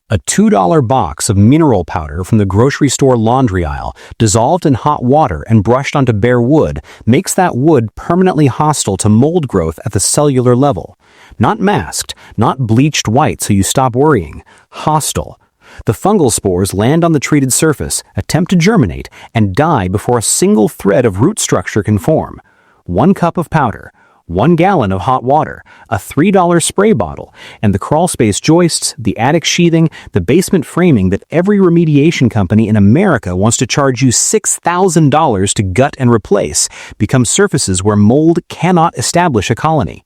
A $2 box of mineral powder from the grocery store laundry aisle, dissolved in hot water and brushed onto bare wood, makes that wood permanently hostile to mold growth at the cellular level. Not masked, not bleached white so you stop worrying. Hostile. The fungal spores land on the treated surface, attempt to germinate, and die before a single thread of root structure can form. 1 cup of powder, 1 gallon of hot water, a $3 spray bottle, and the crawl space joists, the attic sheathing, the basement framing that every remediation company in America wants to charge you $6,000 to gut and replace become surfaces where mold cannot establish a colony.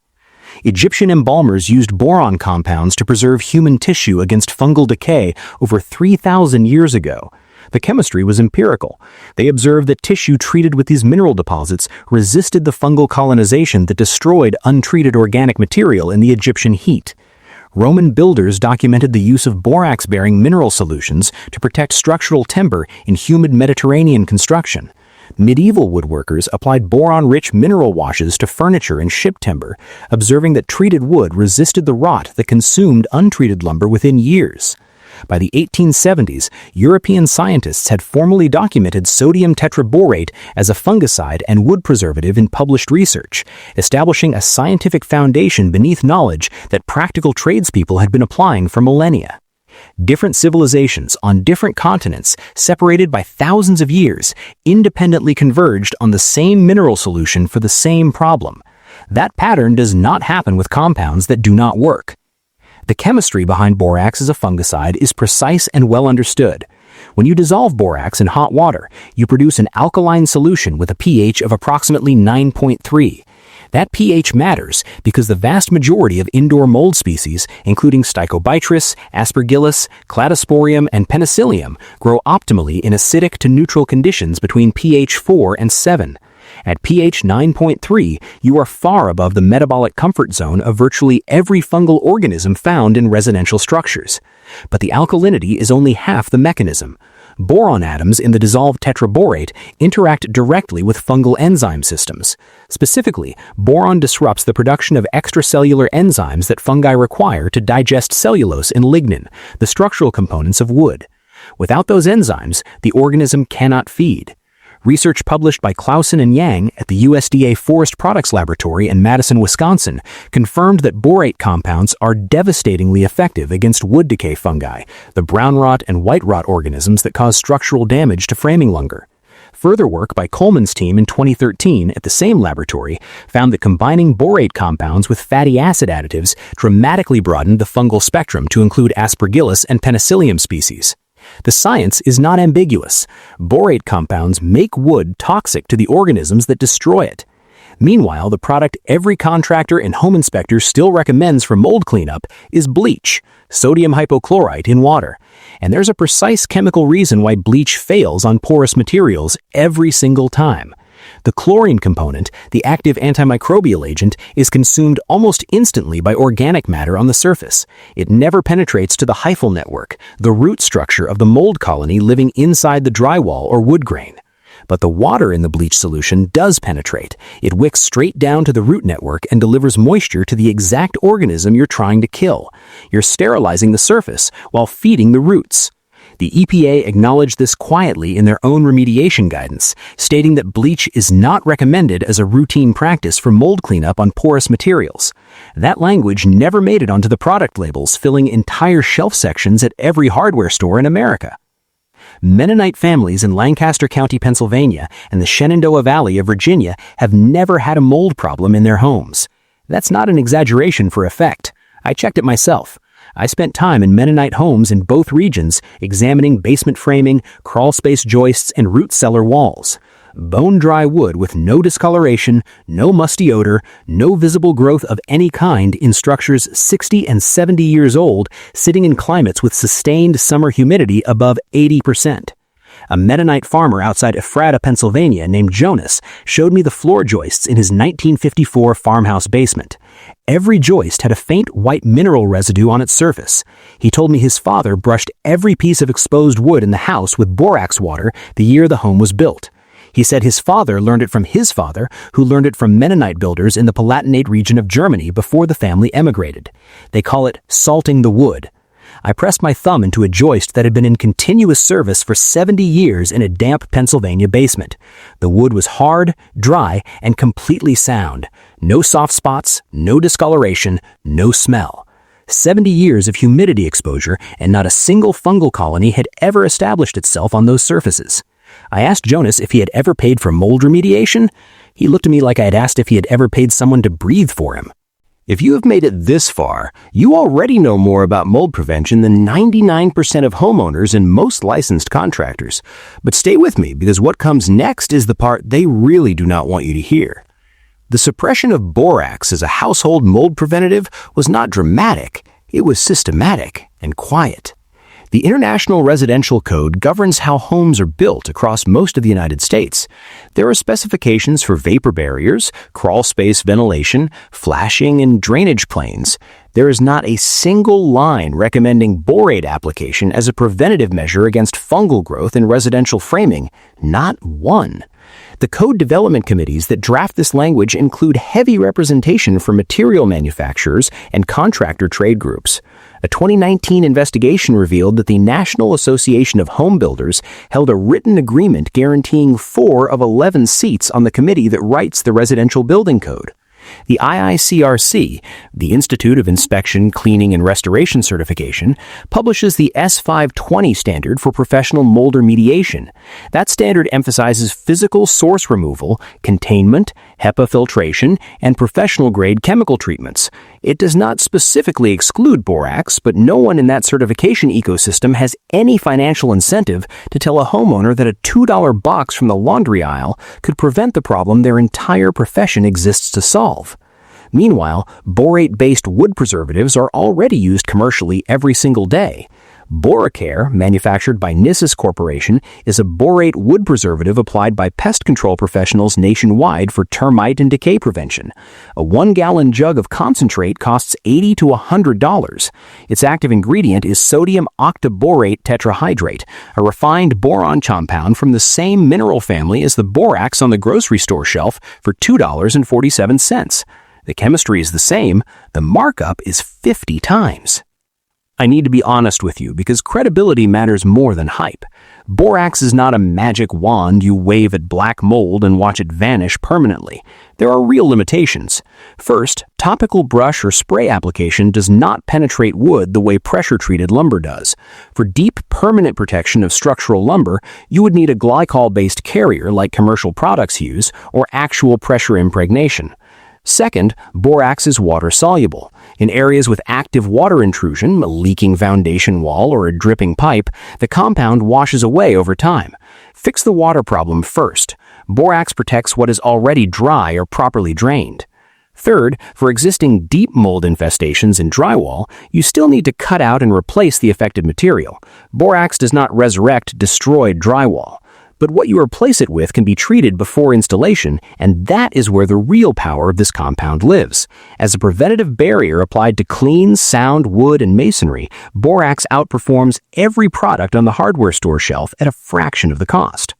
Egyptian embalmers used boron compounds to preserve human tissue against fungal decay over 3,000 years ago. The chemistry was empirical. They observed that tissue treated with these mineral deposits resisted the fungal colonization that destroyed untreated organic material in the Egyptian heat. Roman builders documented the use of borax-bearing mineral solutions to protect structural timber in humid Mediterranean construction. Medieval woodworkers applied boron-rich mineral washes to furniture and ship timber, observing that treated wood resisted the rot that consumed untreated lumber within years. By the 1870s, European scientists had formally documented sodium tetraborate as a fungicide and wood preservative in published research, establishing a scientific foundation beneath knowledge that practical tradespeople had been applying for millennia. Different civilizations on different continents, separated by thousands of years, independently converged on the same mineral solution for the same problem. That pattern does not happen with compounds that do not work. The chemistry behind borax as a fungicide is precise and well understood. When you dissolve borax in hot water, you produce an alkaline solution with a pH of approximately 9.3. That pH matters because the vast majority of indoor mold species, including Stachybotrys, Aspergillus, Cladosporium, and Penicillium, grow optimally in acidic to neutral conditions between pH 4 and 7. At pH 9.3, you are far above the metabolic comfort zone of virtually every fungal organism found in residential structures. But the alkalinity is only half the mechanism. Boron atoms in the dissolved tetraborate interact directly with fungal enzyme systems. Specifically, boron disrupts the production of extracellular enzymes that fungi require to digest cellulose and lignin, the structural components of wood. Without those enzymes, the organism cannot feed. Research published by Clausen and Yang at the USDA Forest Products Laboratory in Madison, Wisconsin, confirmed that borate compounds are devastatingly effective against wood decay fungi, the brown rot and white rot organisms that cause structural damage to framing lumber. Further work by Coleman's team in 2013 at the same laboratory found that combining borate compounds with fatty acid additives dramatically broadened the fungal spectrum to include Aspergillus and Penicillium species. The science is not ambiguous. Borate compounds make wood toxic to the organisms that destroy it. Meanwhile, the product every contractor and home inspector still recommends for mold cleanup is bleach, sodium hypochlorite in water. And there's a precise chemical reason why bleach fails on porous materials every single time. The chlorine component, the active antimicrobial agent, is consumed almost instantly by organic matter on the surface. It never penetrates to the hyphal network, the root structure of the mold colony living inside the drywall or wood grain. But the water in the bleach solution does penetrate. It wicks straight down to the root network and delivers moisture to the exact organism you're trying to kill. You're sterilizing the surface while feeding the roots. The EPA acknowledged this quietly in their own remediation guidance, stating that bleach is not recommended as a routine practice for mold cleanup on porous materials. That language never made it onto the product labels, filling entire shelf sections at every hardware store in America. Mennonite families in Lancaster County, Pennsylvania, and the Shenandoah Valley of Virginia have never had a mold problem in their homes. That's not an exaggeration for effect. I checked it myself. I spent time in Mennonite homes in both regions examining basement framing, crawl space joists, and root cellar walls. Bone-dry wood with no discoloration, no musty odor, no visible growth of any kind in structures 60 and 70 years old, sitting in climates with sustained summer humidity above 80%. A Mennonite farmer outside Ephrata, Pennsylvania, named Jonas, showed me the floor joists in his 1954 farmhouse basement. Every joist had a faint white mineral residue on its surface. He told me his father brushed every piece of exposed wood in the house with borax water the year the home was built. He said his father learned it from his father, who learned it from Mennonite builders in the Palatinate region of Germany before the family emigrated. They call it salting the wood. I pressed my thumb into a joist that had been in continuous service for 70 years in a damp Pennsylvania basement. The wood was hard, dry, and completely sound. No soft spots, no discoloration, no smell. 70 years of humidity exposure, and not a single fungal colony had ever established itself on those surfaces. I asked Jonas if he had ever paid for mold remediation. He looked at me like I had asked if he had ever paid someone to breathe for him. If you have made it this far, you already know more about mold prevention than 99% of homeowners and most licensed contractors. But stay with me, because what comes next is the part they really do not want you to hear. The suppression of borax as a household mold preventative was not dramatic, it was systematic and quiet. The International Residential Code governs how homes are built across most of the United States. There are specifications for vapor barriers, crawl space ventilation, flashing, and drainage planes. There is not a single line recommending borate application as a preventative measure against fungal growth in residential framing. Not one. The code development committees that draft this language include heavy representation from material manufacturers and contractor trade groups. A 2019 investigation revealed that the National Association of Home Builders held a written agreement guaranteeing 4 of 11 seats on the committee that writes the Residential Building Code. The IICRC, the Institute of Inspection, Cleaning, and Restoration Certification, publishes the S520 standard for professional mold remediation. That standard emphasizes physical source removal, containment, HEPA filtration, and professional-grade chemical treatments. It does not specifically exclude borax, but no one in that certification ecosystem has any financial incentive to tell a homeowner that a $2 box from the laundry aisle could prevent the problem their entire profession exists to solve. Meanwhile, borate-based wood preservatives are already used commercially every single day. Boracare, manufactured by Nissus Corporation, is a borate wood preservative applied by pest control professionals nationwide for termite and decay prevention. A 1-gallon jug of concentrate costs $80 to $100. Its active ingredient is sodium octaborate tetrahydrate, a refined boron compound from the same mineral family as the borax on the grocery store shelf for $2.47. The chemistry is the same, the markup is 50 times. I need to be honest with you because credibility matters more than hype. Borax is not a magic wand you wave at black mold and watch it vanish permanently. There are real limitations. First, topical brush or spray application does not penetrate wood the way pressure-treated lumber does. For deep, permanent protection of structural lumber, you would need a glycol-based carrier like commercial products use or actual pressure impregnation. Second, borax is water-soluble. In areas with active water intrusion, a leaking foundation wall or a dripping pipe, the compound washes away over time. Fix the water problem first. Borax protects what is already dry or properly drained. Third, for existing deep mold infestations in drywall, you still need to cut out and replace the affected material. Borax does not resurrect destroyed drywall. But what you replace it with can be treated before installation, and that is where the real power of this compound lives. As a preventative barrier applied to clean, sound wood and masonry, borax outperforms every product on the hardware store shelf at a fraction of the cost.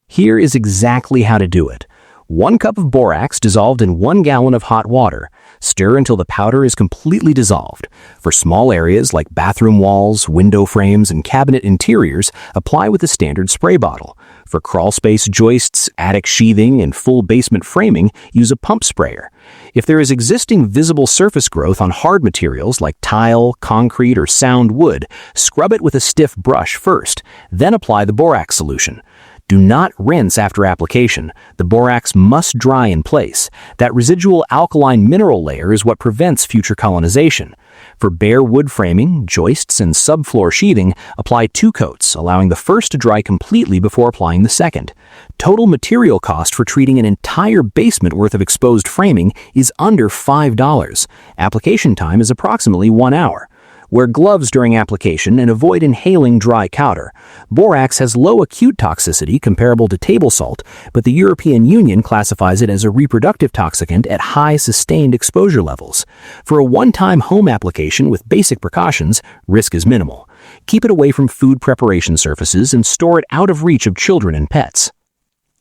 Here is exactly how to do it. 1 cup of borax dissolved in 1 gallon of hot water. Stir until the powder is completely dissolved. For small areas like bathroom walls, window frames, and cabinet interiors, apply with a standard spray bottle. For crawl space joists, attic sheathing, and full basement framing, use a pump sprayer. If there is existing visible surface growth on hard materials like tile, concrete, or sound wood, scrub it with a stiff brush first, then apply the borax solution. Do not rinse after application. The borax must dry in place. That residual alkaline mineral layer is what prevents future colonization. For bare wood framing, joists, and subfloor sheathing, apply 2 coats, allowing the first to dry completely before applying the second. Total material cost for treating an entire basement worth of exposed framing is under $5. Application time is approximately 1 hour. Wear gloves during application and avoid inhaling dry powder. Borax has low acute toxicity comparable to table salt, but the European Union classifies it as a reproductive toxicant at high sustained exposure levels. For a one-time home application with basic precautions, risk is minimal. Keep it away from food preparation surfaces and store it out of reach of children and pets.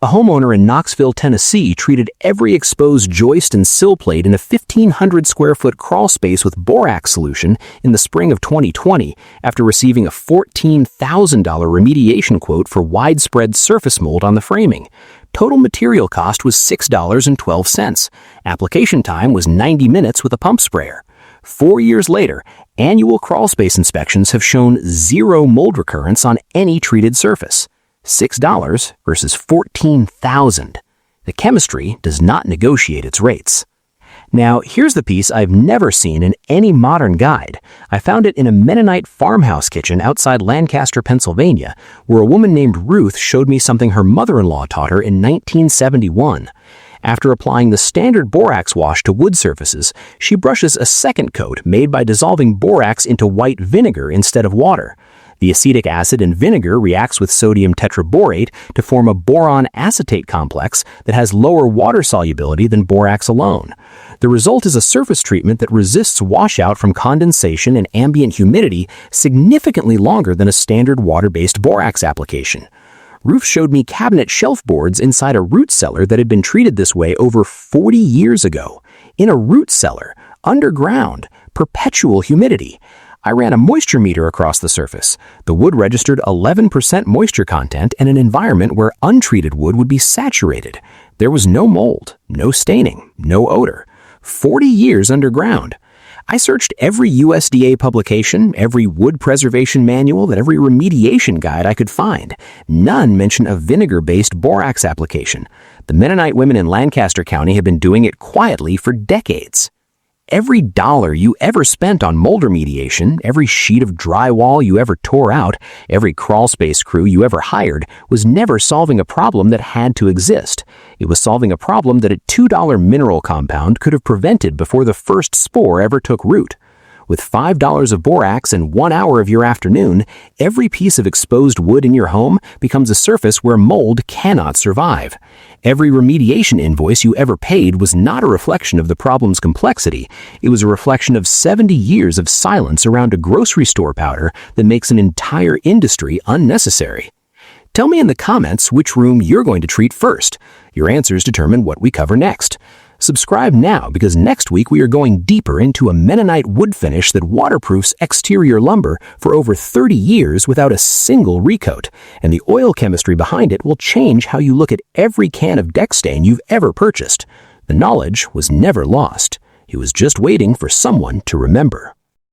A homeowner in Knoxville, Tennessee treated every exposed joist and sill plate in a 1,500 square foot crawl space with borax solution in the spring of 2020 after receiving a $14,000 remediation quote for widespread surface mold on the framing. Total material cost was $6.12. Application time was 90 minutes with a pump sprayer. 4 years later, annual crawl space inspections have shown zero mold recurrence on any treated surface. $6 versus $14,000. The chemistry does not negotiate its rates. Now, here's the piece I've never seen in any modern guide. I found it in a Mennonite farmhouse kitchen outside Lancaster, Pennsylvania, where a woman named Ruth showed me something her mother-in-law taught her in 1971. After applying the standard borax wash to wood surfaces, she brushes a second coat made by dissolving borax into white vinegar instead of water. The acetic acid in vinegar reacts with sodium tetraborate to form a boron acetate complex that has lower water solubility than borax alone. The result is a surface treatment that resists washout from condensation and ambient humidity significantly longer than a standard water-based borax application. Ruth showed me cabinet shelf boards inside a root cellar that had been treated this way over 40 years ago. In a root cellar, underground, perpetual humidity. I ran a moisture meter across the surface. The wood registered 11% moisture content in an environment where untreated wood would be saturated. There was no mold, no staining, no odor. 40 years underground. I searched every USDA publication, every wood preservation manual, and every remediation guide I could find. None mention a vinegar-based borax application. The Mennonite women in Lancaster County have been doing it quietly for decades. Every dollar you ever spent on mold remediation, every sheet of drywall you ever tore out, every crawl space crew you ever hired was never solving a problem that had to exist. It was solving a problem that a $2 mineral compound could have prevented before the first spore ever took root. With $5 of borax and 1 hour of your afternoon, every piece of exposed wood in your home becomes a surface where mold cannot survive. Every remediation invoice you ever paid was not a reflection of the problem's complexity. It was a reflection of 70 years of silence around a grocery store powder that makes an entire industry unnecessary. Tell me in the comments which room you're going to treat first. Your answers determine what we cover next. Subscribe now because next week we are going deeper into a Mennonite wood finish that waterproofs exterior lumber for over 30 years without a single recoat, and the oil chemistry behind it will change how you look at every can of deck stain you've ever purchased. The knowledge was never lost. It was just waiting for someone to remember.